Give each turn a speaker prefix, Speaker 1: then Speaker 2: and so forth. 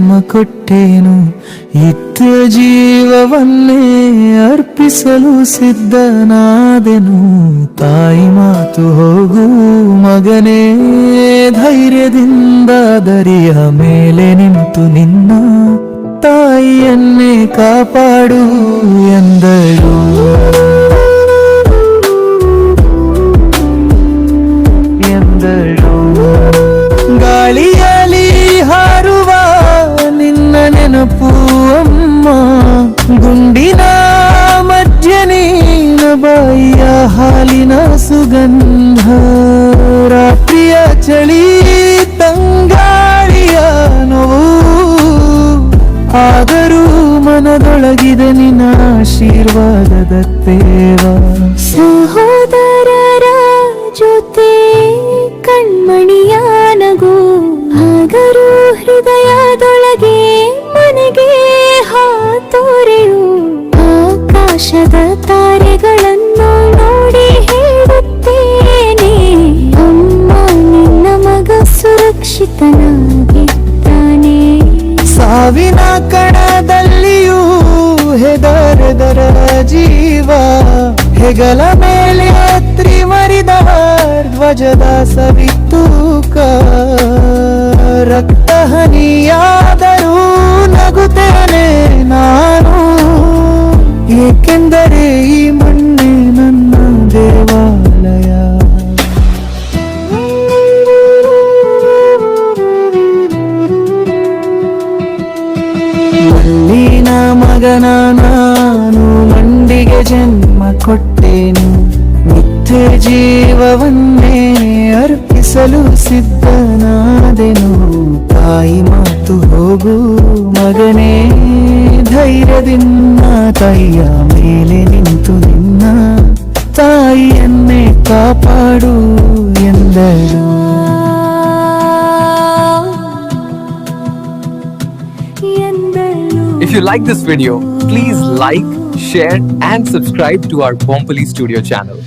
Speaker 1: ಜನ್ಮ ಕೊಟ್ಟೇನು, ಇತ್ತ ಜೀವವನ್ನೇ ಅರ್ಪಿಸಲು ಸಿದ್ಧನಾದೆನು. ತಾಯಿ ಮಾತು ಹೋಗು ಮಗನೇ, ಧೈರ್ಯದಿಂದ ದರಿಯ ಮೇಲೆ ನಿಂತು ನಿನ್ನ ತಾಯಿಯನ್ನೇ ಕಾಪಾಡು ಎಂದಳು. ಗಾಳಿಯಲ್ಲಿ ಹಾರುವ ನಿನ್ನ ನೆನಪು ಅಮ್ಮ, ಗುಂಡಿನ ಮಧ್ಯೆ ನೀನ ಬಾಯಿಯ ಹಾಲಿನ ಸುಗಂಧ, ರಾತ್ರಿಯ ಚಳಿ ತಂಗಾಳಿಯ ನೋವು, ಆದರೂ ಮನದೊಳಗಿದೆ ನಿನ್ನ ಆಶೀರ್ವಾದದ ತೇವ.
Speaker 2: ಸಹೋದರರ ಜೊತೆ ಕಣ್ಮಣಿಯ ನಗು, ಆದರೂ ಹೃದಯದೊಳಗೆ ಮನೆಗೆ ಹಾತೋರೆಯು. ಆಕಾಶದ ತಾರೆಗಳನ್ನು ನೋಡಿ ಹೇಳುತ್ತೇನೆ, ಅಮ್ಮ ನಿನ್ನ ಮಗ ಸುರಕ್ಷಿತನಾಗಿದ್ದಾನೆ.
Speaker 1: ಸಾವಿನ ಕಣದಲ್ಲಿಯೂ ಹೆದರೆದರ ಜೀವ, ಹೆಗಲ ಮೇಲೆ ಹತ್ರಿ ಮರಿದ ಧ್ವಜದ ಸವಿತೂಕ. ರಕ್ತ ಹನಿಯಾದರೂ ನಗುತ್ತೇನೆ ನಾನು, ಏಕೆಂದರೆ ಈ ಮಣ್ಣೆ ನನ್ನ ದೇವಾಲಯ. ಮಣ್ಣಿನ ಮಗನ ನಾನು, ಮಂಡಿಗೆ ಜನ್ಮ ಕೊಟ್ಟೇನು, ನಿತ್ಯ ಜೀವವನ್ನೇ ಅರ್ಪಿಸಲು ಸಿದ್ಧನಾದೆನು. ತಾಯಿ ಮಾತು ಹೋಗು ಮಗನೇ, ಧೈರ್ಯದಿಂದ ತಾಯಿಯ ಮೇಲೆ ನಿಂತು ನಿನ್ನ ತಾಯಿಯನ್ನೇ ಕಾಪಾಡು ಎಂದಳು.
Speaker 3: If you like this video, please like, share and subscribe to our Bompally Studio channel.